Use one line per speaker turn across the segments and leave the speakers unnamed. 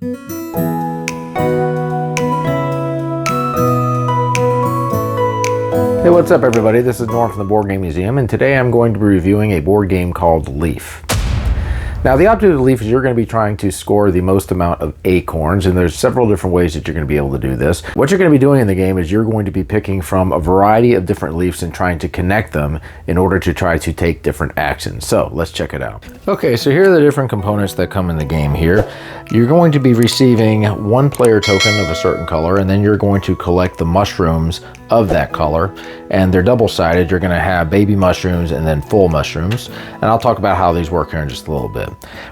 Hey, what's up everybody? This is Norm from the Board Game Museum, and today I'm going to be reviewing a board game called Leaf. Now, the object of Leaf is you're going to be trying to score the most amount of acorns, and there's several different ways that you're going to be able to do this. What you're going to be doing in the game is you're going to be picking from a variety of different leaves and trying to connect them in order to try to take different actions. So let's check it out. Okay, so here are the different components that come in the game here. You're going to be receiving one player token of a certain color, and then you're going to collect the mushrooms of that color, and they're double-sided. You're going to have baby mushrooms and then full mushrooms, and I'll talk about how these work here in just a little bit.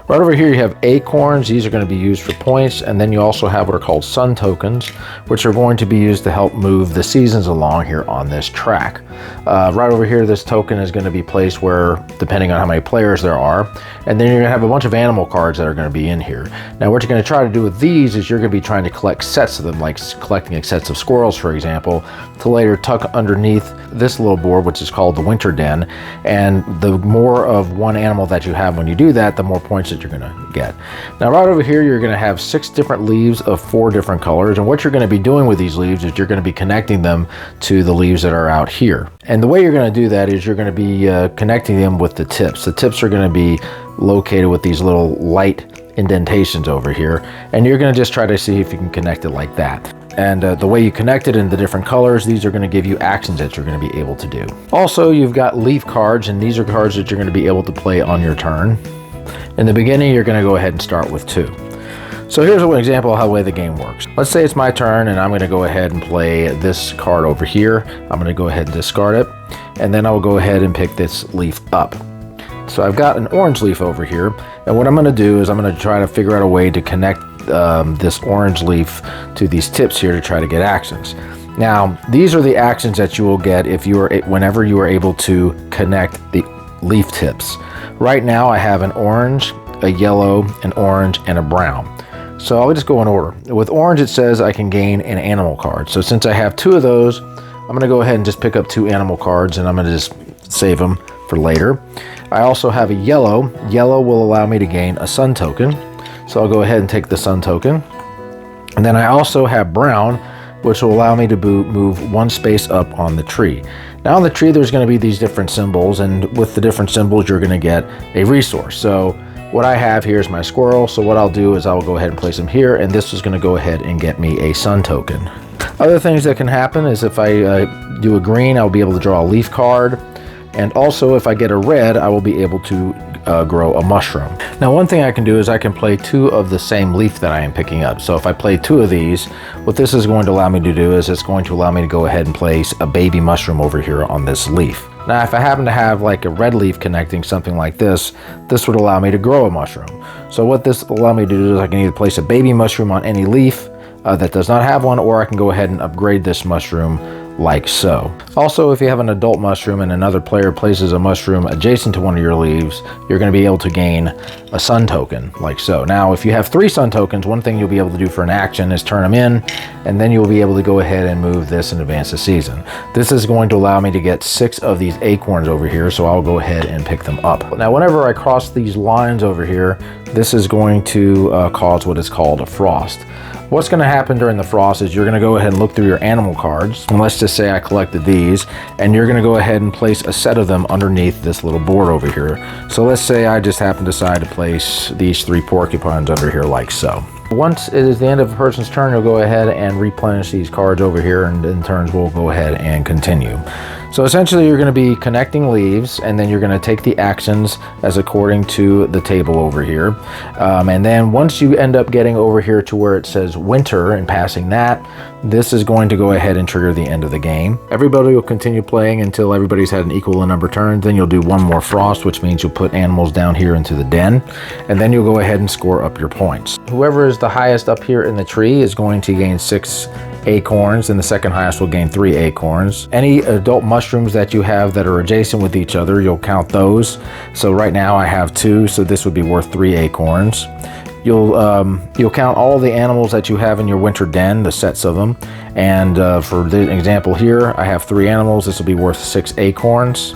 Right over here you have acorns. These are going to be used for points, and then you also have what are called sun tokens, which are going to be used to help move the seasons along here on this track. Right over here, this token is going to be placed where, depending on how many players there are, and then you're going to have a bunch of animal cards that are going to be in here. Now what you're going to try to do with these is you're going to be trying to collect sets of them, like collecting sets of squirrels, for example, to later tuck underneath this little board, which is called the winter den. And the more of one animal that you have when you do that, the more points that you're going to get. Now right over here, you're going to have 6 different leaves of 4 different colors, and what you're going to be doing with these leaves is you're going to be connecting them to the leaves that are out here. And the way you're going to do that is you're going to be connecting them with the tips. The tips are going to be located with these little light indentations over here, and you're going to just try to see if you can connect it like that. And the way you connect it in the different colors, these are going to give you actions that you're going to be able to do. Also, you've got leaf cards, and these are cards that you're going to be able to play on your turn. In the beginning, you're going to go ahead and start with 2. So here's an example of how the way the game works. Let's say it's my turn, and I'm going to go ahead and play this card over here. I'm going to go ahead and discard it, and then I'll go ahead and pick this leaf up. So I've got an orange leaf over here, and what I'm going to do is I'm going to try to figure out a way to connect this orange leaf to these tips here to try to get actions. Now, these are the actions that you will get if you are whenever you are able to connect the leaf tips. Right now, I have an orange, a yellow, an orange, and a brown. So I'll just go in order. With orange, it says I can gain an animal card. So since I have 2 of those, I'm going to go ahead and just pick up 2 animal cards, and I'm going to just save them for later. I also have a yellow. Yellow will allow me to gain a sun token. So I'll go ahead and take the sun token. And then I also have brown, which will allow me to move 1 space up on the tree. Now on the tree, there's going to be these different symbols, and with the different symbols, you're going to get a resource. So what I have here is my squirrel. So what I'll do is I'll go ahead and place him here, and this is going to go ahead and get me a sun token. Other things that can happen is if I do a green, I'll be able to draw a leaf card. And also, if I get a red, I will be able to grow a mushroom. Now, one thing I can do is I can play 2 of the same leaf that I am picking up. So if I play 2 of these, what this is going to allow me to do is it's going to allow me to go ahead and place a baby mushroom over here on this leaf. Now, if I happen to have like a red leaf connecting something like this, this would allow me to grow a mushroom. So what this will allow me to do is I can either place a baby mushroom on any leaf that does not have one, or I can go ahead and upgrade this mushroom like so. Also, if you have an adult mushroom and another player places a mushroom adjacent to one of your leaves, you're going to be able to gain a sun token like so. Now, if you have 3 sun tokens, one thing you'll be able to do for an action is turn them in, and then you'll be able to go ahead and move this and advance the season. This is going to allow me to get 6 of these acorns over here, so I'll go ahead and pick them up. Now, whenever I cross these lines over here, this is going to cause what is called a frost. What's going to happen during the frost is you're going to go ahead and look through your animal cards, and let's just say I collected these, and you're going to go ahead and place a set of them underneath this little board over here. So let's say I just happen to decide to place these 3 porcupines over here like so. Once it is the end of a person's turn, you'll go ahead and replenish these cards over here, and in turns we'll go ahead and continue. So essentially you're going to be connecting leaves, and then you're going to take the actions as according to the table over here. And then once you end up getting over here to where it says winter and passing that, this is going to go ahead and trigger the end of the game. Everybody will continue playing until everybody's had an equal number of turns. Then you'll do 1 more frost, which means you'll put animals down here into the den, and then you'll go ahead and score up your points. Whoever is the highest up here in the tree is going to gain 6 acorns, and the second highest will gain 3 acorns. Any adult mushrooms that you have that are adjacent with each other, you'll count those. So right now I have 2, so this would be worth 3 acorns. You'll count all the animals that you have in your winter den, the sets of them, and for the example here, I have 3 animals. This will be worth 6 acorns.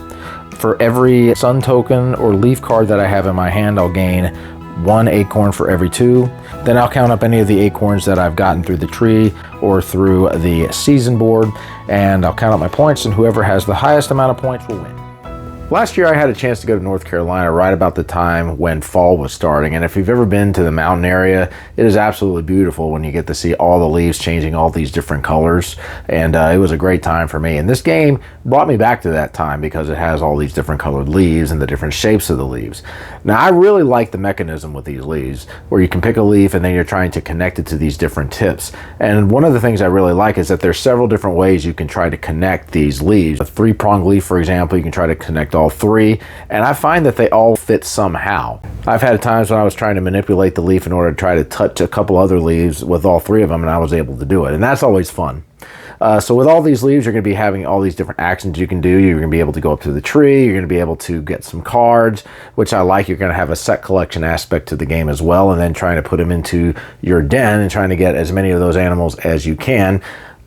For every sun token or leaf card that I have in my hand, I'll gain 1 acorn for every 2. Then I'll count up any of the acorns that I've gotten through the tree or through the season board, and I'll count up my points, and whoever has the highest amount of points will win. Last year I had a chance to go to North Carolina right about the time when fall was starting, and if you've ever been to the mountain area, it is absolutely beautiful when you get to see all the leaves changing all these different colors, and it was a great time for me. And this game brought me back to that time because it has all these different colored leaves and the different shapes of the leaves. Now I really like the mechanism with these leaves where you can pick a leaf and then you're trying to connect it to these different tips. And one of the things I really like is that there's several different ways you can try to connect these leaves. A three-pronged leaf, for example, you can try to connect all three, and I find that they all fit somehow. I've had times when I was trying to manipulate the leaf in order to try to touch a couple other leaves with all three of them, and I was able to do it, and that's always fun. So with all these leaves, you're going to be having all these different actions you can do. You're going to be able to go up to the tree. You're going to be able to get some cards, which I like. You're going to have a set collection aspect to the game as well, and then trying to put them into your den and trying to get as many of those animals as you can.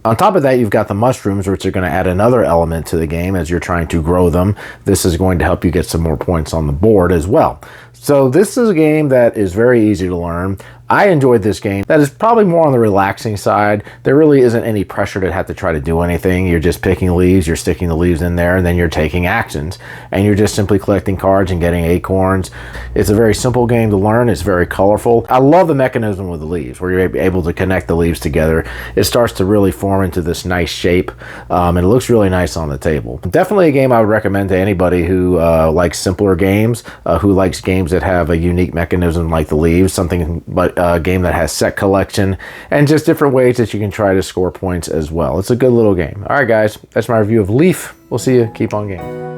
On top of that, you've got the mushrooms, which are going to add another element to the game as you're trying to grow them. This is going to help you get some more points on the board as well. So this is a game that is very easy to learn. I enjoyed this game. That is probably more on the relaxing side. There really isn't any pressure to have to try to do anything. You're just picking leaves, you're sticking the leaves in there, and then you're taking actions. And you're just simply collecting cards and getting acorns. It's a very simple game to learn. It's very colorful. I love the mechanism with the leaves, where you're able to connect the leaves together. It starts to really form into this nice shape, and it looks really nice on the table. Definitely a game I would recommend to anybody who likes simpler games, who likes games that have a unique mechanism like the leaves, something but a game that has set collection and just different ways that you can try to score points as well. It's a good little game. All right, guys, that's my review of Leaf. We'll see you. Keep on gaming.